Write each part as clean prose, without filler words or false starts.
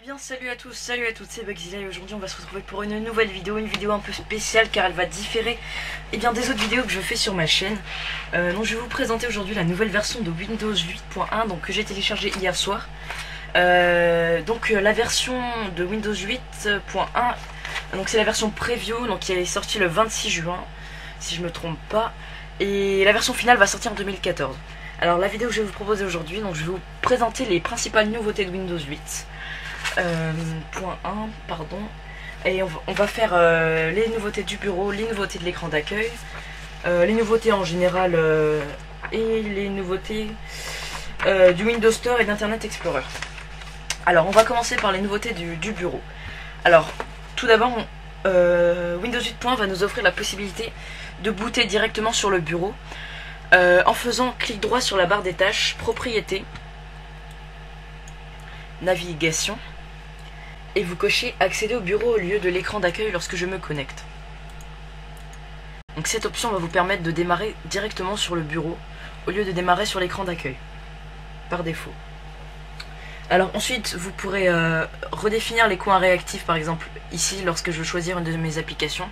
Eh bien salut à tous, salut à toutes, c'est Bugzilla et aujourd'hui on va se retrouver pour une nouvelle vidéo, une vidéo un peu spéciale car elle va différer des autres vidéos que je fais sur ma chaîne. Donc je vais vous présenter aujourd'hui la nouvelle version de Windows 8.1 que j'ai téléchargée hier soir. La version de Windows 8.1, c'est la version preview qui est sortie le 26 juin si je me trompe pas, et la version finale va sortir en 2014. Alors la vidéo que je vais vous proposer aujourd'hui, je vais vous présenter les principales nouveautés de Windows 8. Point 1, pardon. Et on va faire les nouveautés du bureau, les nouveautés de l'écran d'accueil, les nouveautés en général et les nouveautés du Windows Store et d'Internet Explorer. Alors on va commencer par les nouveautés du bureau. Alors tout d'abord Windows 8.1 va nous offrir la possibilité de booter directement sur le bureau en faisant clic droit sur la barre des tâches, propriétés, navigation, et vous cochez accéder au bureau au lieu de l'écran d'accueil lorsque je me connecte. Donc cette option va vous permettre de démarrer directement sur le bureau au lieu de démarrer sur l'écran d'accueil par défaut. Alors ensuite vous pourrez redéfinir les coins réactifs, par exemple ici lorsque je veux choisir une de mes applications,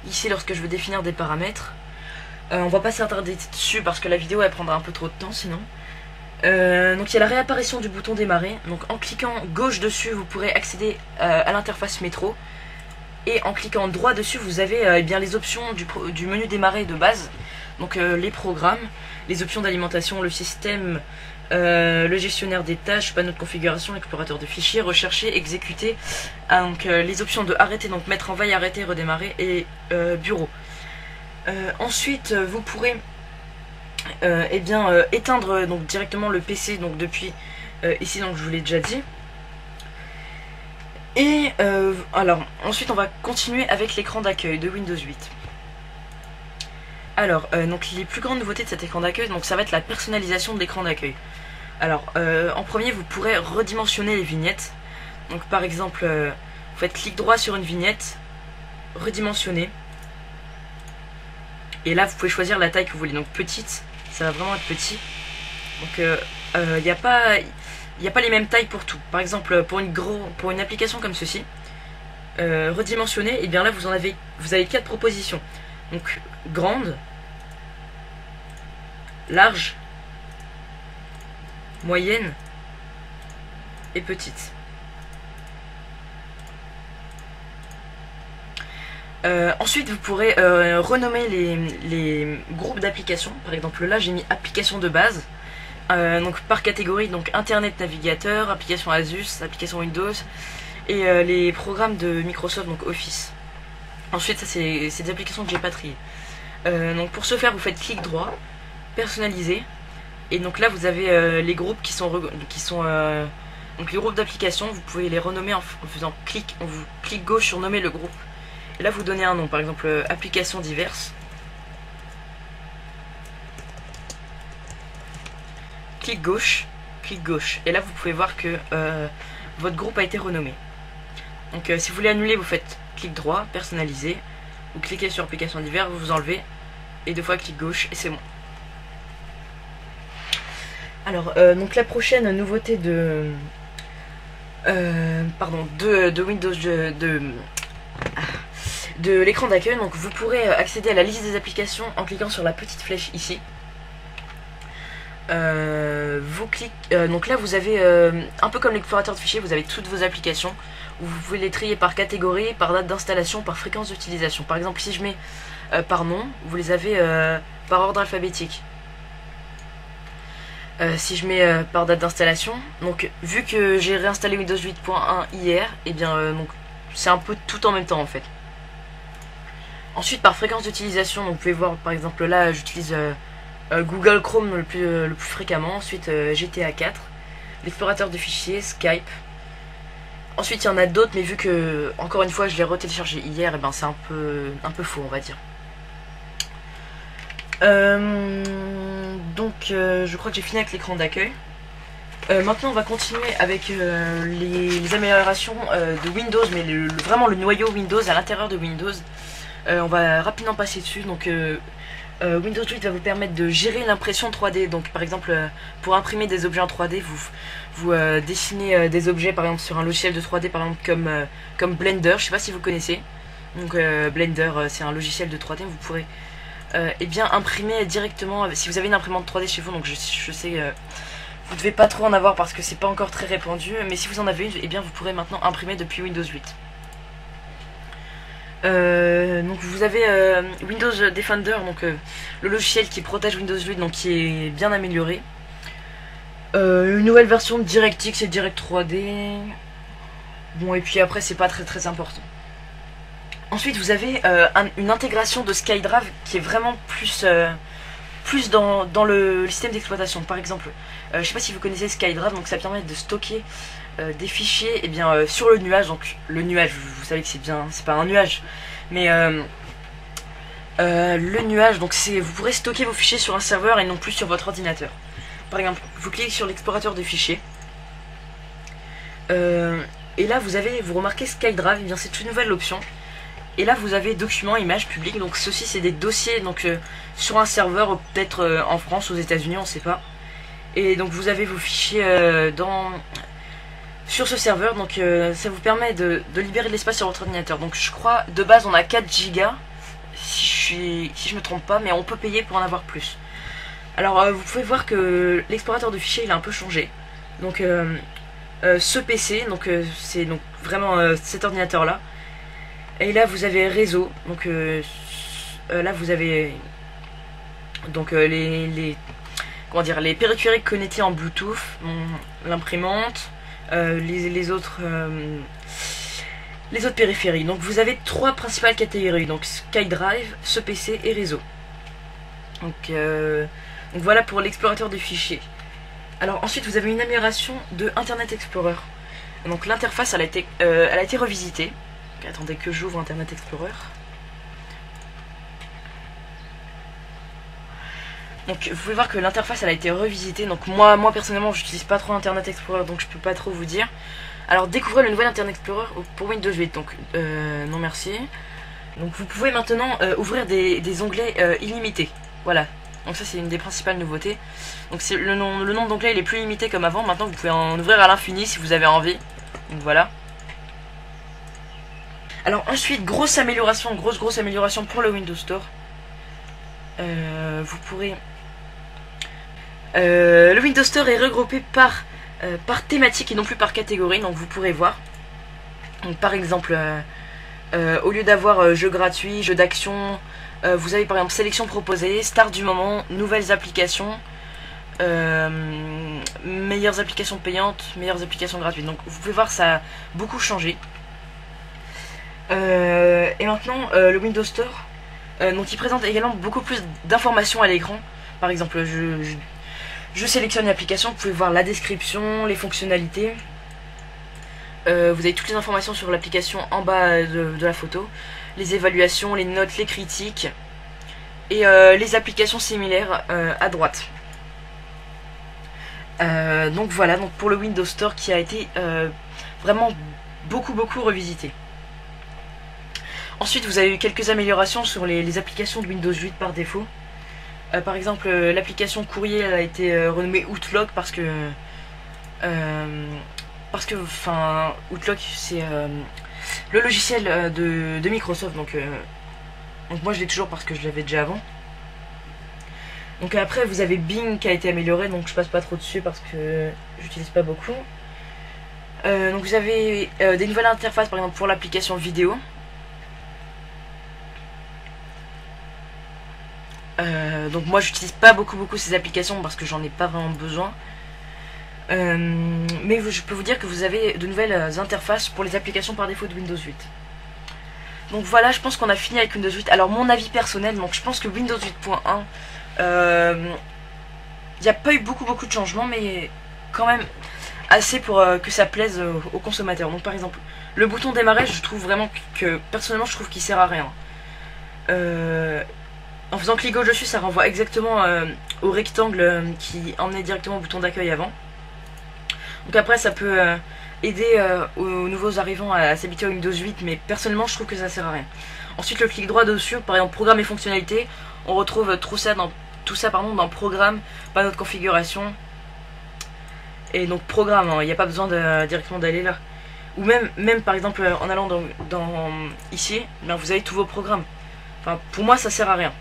ici lorsque je veux définir des paramètres. On va pas s'attarder dessus parce que la vidéo elle prendra un peu trop de temps sinon. Donc il y a la réapparition du bouton démarrer. Donc en cliquant gauche dessus vous pourrez accéder à l'interface métro, et en cliquant droit dessus vous avez les options du menu démarrer de base. Donc les programmes, les options d'alimentation, le système, le gestionnaire des tâches, panneau de configuration, explorateur de fichiers, rechercher, exécuter, les options de arrêter, donc mettre en veille, arrêter, redémarrer, et bureau. Ensuite vous pourrez éteindre directement le PC depuis ici, je vous l'ai déjà dit. Et alors ensuite on va continuer avec l'écran d'accueil de Windows 8. Alors les plus grandes nouveautés de cet écran d'accueil, ça va être la personnalisation de l'écran d'accueil. Alors en premier vous pourrez redimensionner les vignettes. Donc par exemple vous faites clic droit sur une vignette, redimensionner, et là vous pouvez choisir la taille que vous voulez. Donc petite, ça va vraiment être petit. Donc il n'y a pas les mêmes tailles pour tout. Par exemple pour une application comme ceci, redimensionner, et bien là vous avez 4 propositions. Donc grande, large, moyenne et petite. Ensuite vous pourrez renommer les groupes d'applications. Par exemple là j'ai mis application de base, par catégorie, internet, navigateur, application Asus, application Windows, et les programmes de Microsoft, Office. Ensuite ça c'est des applications que j'ai pas triées. Pour ce faire vous faites clic droit, personnaliser, et là vous avez les groupes qui sont les groupes d'applications. Vous pouvez les renommer en faisant clic gauche sur nommer le groupe. Et là vous donnez un nom, par exemple applications diverses. Clic gauche. Et là vous pouvez voir que votre groupe a été renommé. Donc si vous voulez annuler, vous faites clic droit, personnaliser. Vous cliquez sur applications diverses, vous enlevez, et 2 fois clic gauche, et c'est bon. Alors la prochaine nouveauté de Windows de l'écran d'accueil, vous pourrez accéder à la liste des applications en cliquant sur la petite flèche ici. Vous cliquez, là vous avez un peu comme l'explorateur de fichiers, vous avez toutes vos applications où vous pouvez les trier par catégorie, par date d'installation, par fréquence d'utilisation. Par exemple si je mets par nom, vous les avez par ordre alphabétique. Si je mets par date d'installation, vu que j'ai réinstallé Windows 8.1 hier, c'est un peu tout en même temps en fait. Ensuite par fréquence d'utilisation, vous pouvez voir par exemple là j'utilise Google Chrome le plus fréquemment, ensuite GTA 4, l'explorateur de fichiers, Skype. Ensuite il y en a d'autres, mais vu que encore une fois je l'ai retéléchargé hier, c'est un peu faux on va dire. Je crois que j'ai fini avec l'écran d'accueil. Maintenant on va continuer avec les améliorations de Windows, mais vraiment le noyau Windows à l'intérieur de Windows. On va rapidement passer dessus. Windows 8 va vous permettre de gérer l'impression 3D. Donc par exemple, pour imprimer des objets en 3D, vous dessinez des objets par exemple sur un logiciel de 3D par exemple comme Blender, je sais pas si vous connaissez. Donc Blender, c'est un logiciel de 3D, vous pourrez et bien imprimer directement, si vous avez une imprimante 3D chez vous. Donc je sais, vous devez pas trop en avoir parce que c'est pas encore très répandu, mais si vous en avez une, et bien vous pourrez maintenant imprimer depuis Windows 8. Donc vous avez Windows Defender, donc le logiciel qui protège Windows 8, donc qui est bien amélioré. Une nouvelle version de DirectX et Direct 3D. Bon, et puis après c'est pas très important. Ensuite vous avez une intégration de SkyDrive qui est vraiment plus dans le système d'exploitation. Par exemple, je sais pas si vous connaissez SkyDrive, donc ça permet de stocker des fichiers sur le nuage. Donc le nuage, vous savez que c'est pas un nuage, mais le nuage, donc vous pourrez stocker vos fichiers sur un serveur et non plus sur votre ordinateur. Par exemple, vous cliquez sur l'explorateur de fichiers et là vous remarquez SkyDrive, et bien c'est une nouvelle option. Et là vous avez documents, images, publics. Donc ceci c'est des dossiers donc sur un serveur, peut-être en France, aux États-Unis, on sait pas. Et donc vous avez vos fichiers sur ce serveur. Donc ça vous permet de libérer de l'espace sur votre ordinateur. Donc je crois de base on a 4 Go si je me trompe pas, mais on peut payer pour en avoir plus. Alors vous pouvez voir que l'explorateur de fichiers il a un peu changé. Donc ce PC, donc c'est donc vraiment cet ordinateur là. Et là vous avez réseau, donc là vous avez donc les périphériques connectés en Bluetooth, l'imprimante, les autres périphériques. Donc vous avez 3 principales catégories, donc SkyDrive, ce PC et réseau. Donc voilà pour l'explorateur des fichiers. Alors ensuite vous avez une amélioration de Internet Explorer. Donc l'interface elle a été revisitée. Attendez que j'ouvre Internet Explorer. Donc vous pouvez voir que l'interface elle a été revisitée. Donc moi personnellement j'utilise pas trop Internet Explorer, donc je peux pas trop vous dire. Alors découvrez le nouvel Internet Explorer pour Windows 8. Donc non merci. Donc vous pouvez maintenant ouvrir des onglets illimités. Voilà. Donc ça c'est une des principales nouveautés. Donc le nombre d'onglets il est plus limité comme avant. Maintenant vous pouvez en ouvrir à l'infini si vous avez envie. Donc voilà. Alors ensuite, grosse amélioration pour le Windows Store. Vous pourrez... le Windows Store est regroupé par thématique et non plus par catégorie. Donc vous pourrez voir. Donc, par exemple, au lieu d'avoir jeux gratuits, jeux d'action, vous avez par exemple sélection proposée, start du moment, nouvelles applications, meilleures applications payantes, meilleures applications gratuites. Donc vous pouvez voir ça a beaucoup changé. Et maintenant le Windows Store donc il présente également beaucoup plus d'informations à l'écran. Par exemple je sélectionne l'application, vous pouvez voir la description, les fonctionnalités, vous avez toutes les informations sur l'application en bas de la photo, les évaluations, les notes, les critiques et les applications similaires à droite. Donc voilà, donc pour le Windows Store qui a été vraiment beaucoup revisité. Ensuite vous avez eu quelques améliorations sur les applications de Windows 8 par défaut. Par exemple l'application courrier elle a été renommée Outlook parce que Outlook c'est le logiciel de Microsoft, donc moi je l'ai toujours parce que je l'avais déjà avant. Donc après vous avez Bing qui a été amélioré, donc je passe pas trop dessus parce que j'utilise pas beaucoup. Donc vous avez des nouvelles interfaces par exemple pour l'application vidéo. Donc moi j'utilise pas beaucoup ces applications parce que j'en ai pas vraiment besoin. Mais je peux vous dire que vous avez de nouvelles interfaces pour les applications par défaut de Windows 8. Donc voilà, je pense qu'on a fini avec Windows 8. Alors mon avis personnel, donc je pense que Windows 8.1 il n'y a pas eu beaucoup de changements, mais quand même assez pour que ça plaise aux consommateurs. Donc par exemple le bouton démarrer, je trouve vraiment que personnellement je trouve qu'il sert à rien. En faisant clic gauche dessus, ça renvoie exactement au rectangle qui emmenait directement au bouton d'accueil avant. Donc après ça peut aider aux nouveaux arrivants à s'habituer à Windows 8, mais personnellement je trouve que ça sert à rien. Ensuite le clic droit dessus, par exemple programme et fonctionnalités, on retrouve tout ça dans programme, panneau de configuration. Et donc programme, il n'y a pas besoin directement d'aller là. Ou même par exemple en allant dans ici, ben, vous avez tous vos programmes. Enfin pour moi ça sert à rien.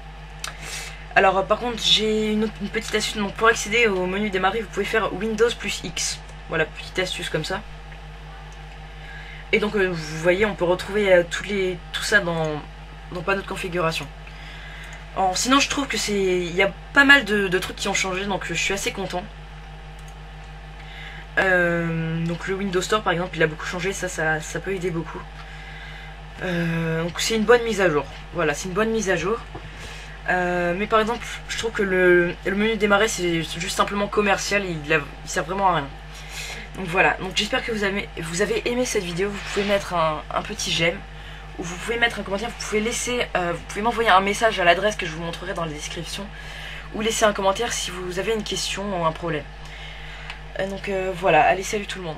Alors par contre j'ai une petite astuce, donc pour accéder au menu démarrer vous pouvez faire Windows plus X. Voilà, petite astuce comme ça. Et donc vous voyez on peut retrouver tout ça dans panneau de configuration. Alors, sinon je trouve que il y a pas mal de trucs qui ont changé, donc je suis assez content. Donc le Windows Store par exemple il a beaucoup changé, ça peut aider beaucoup. Donc c'est une bonne mise à jour. Voilà, c'est une bonne mise à jour. Mais par exemple je trouve que le menu démarrer c'est juste simplement commercial, il sert vraiment à rien. Donc voilà, donc j'espère que vous avez aimé cette vidéo. Vous pouvez mettre un petit j'aime, ou vous pouvez mettre un commentaire, vous pouvez m'envoyer un message à l'adresse que je vous montrerai dans la description, ou laisser un commentaire si vous avez une question ou un problème. Donc voilà, allez salut tout le monde.